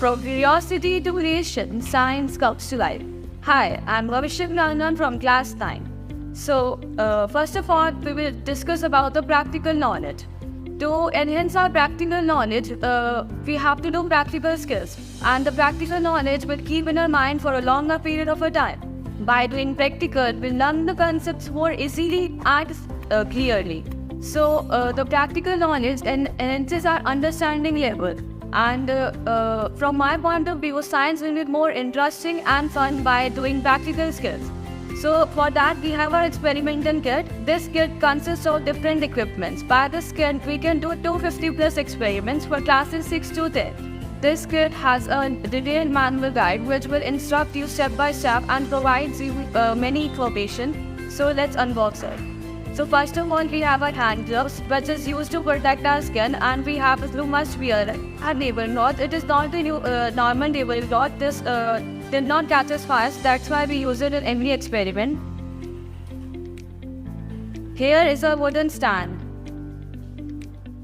From curiosity to creation, science comes to life. Hi, I'm Bhavishya from class 9. First of all, we will discuss about the practical knowledge. To enhance our practical knowledge, we have to do practical skills. And the practical knowledge will keep in our mind for a longer period of a time. By doing practical, we learn the concepts more easily and clearly. The practical knowledge enhances our understanding level. And from my point of view, science will be more interesting and fun by doing practical skills. So for that, we have our experimental kit. This kit consists of different equipments. By this kit, we can do 250 plus experiments for classes 6 to 10. This kit has a detailed manual guide which will instruct you step by step and provides you many information. So let's unbox it. So first of all, we have our hand gloves, which is used to protect our skin, and we have a glue must wear it. Our table cloth, it is not a normal table cloth. This did not catch us fast. That's why we use it in every experiment. Here is a wooden stand,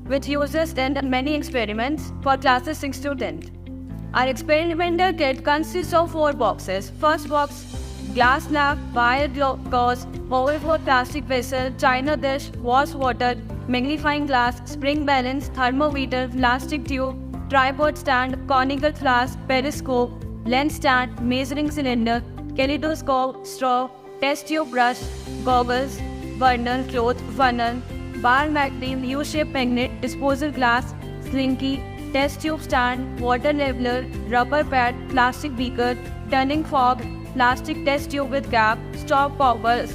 which uses in many experiments for classes 6 to 10. Our experimental kit consists of 4 boxes. First box, glass slab, wire gauze, overflow plastic vessel, china dish, wash water, magnifying glass, spring balance, thermometer, plastic tube, tripod stand, conical flask, periscope, lens stand, measuring cylinder, kaleidoscope, straw, test tube brush, goggles, burner, cloth, funnel, bar magazine, U-shaped magnet, disposal glass, slinky, test tube stand, water leveler, rubber pad, plastic beaker, turning fork, plastic test tube with cap, stop poppers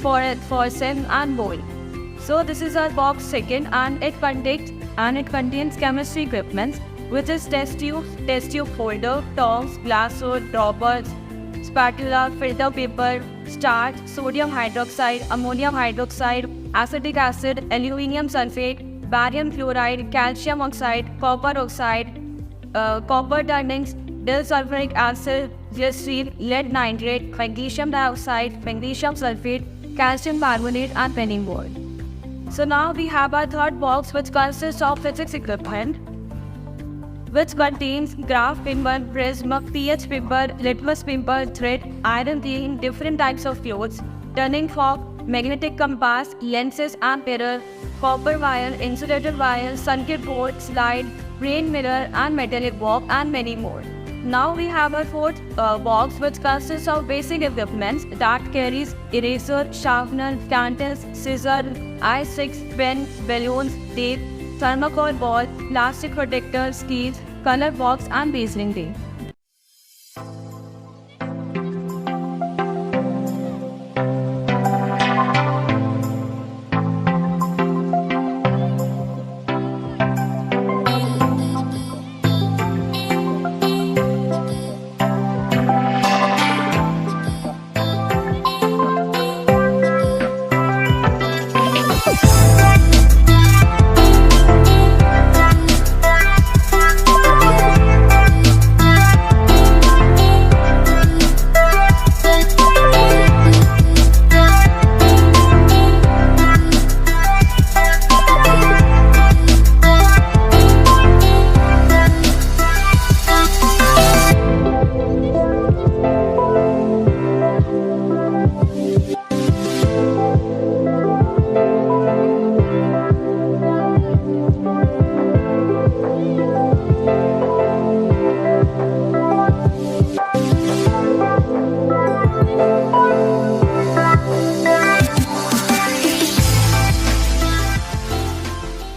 for sim and bowl. So this is our box second, and it contains chemistry equipment, which is test tube holder, tongs, glass rod, droppers, spatula, filter paper, starch, sodium hydroxide, ammonium hydroxide, acetic acid, aluminium sulfate, barium fluoride, calcium oxide, copper oxide, copper turnings, disulfuric acid, glycerine, lead nitrate, magnesium dioxide, magnesium sulfate, calcium carbonate, and many more. So now we have our third box, which consists of physics equipment, which contains graph paper, prism, pH paper, litmus paper, thread, iron clean, different types of fluids, turning fork, magnetic compass, lenses and mirror, copper wire, insulated wire, circuit board, slide, brain mirror, and metallic box, and many more. Now we have our fourth box, which consists of basic equipment that carries eraser, sharpener, candles, scissor, eye sticks, pen, balloons, tape, thermocol ball, plastic protector, skis, color box, and measuring tape.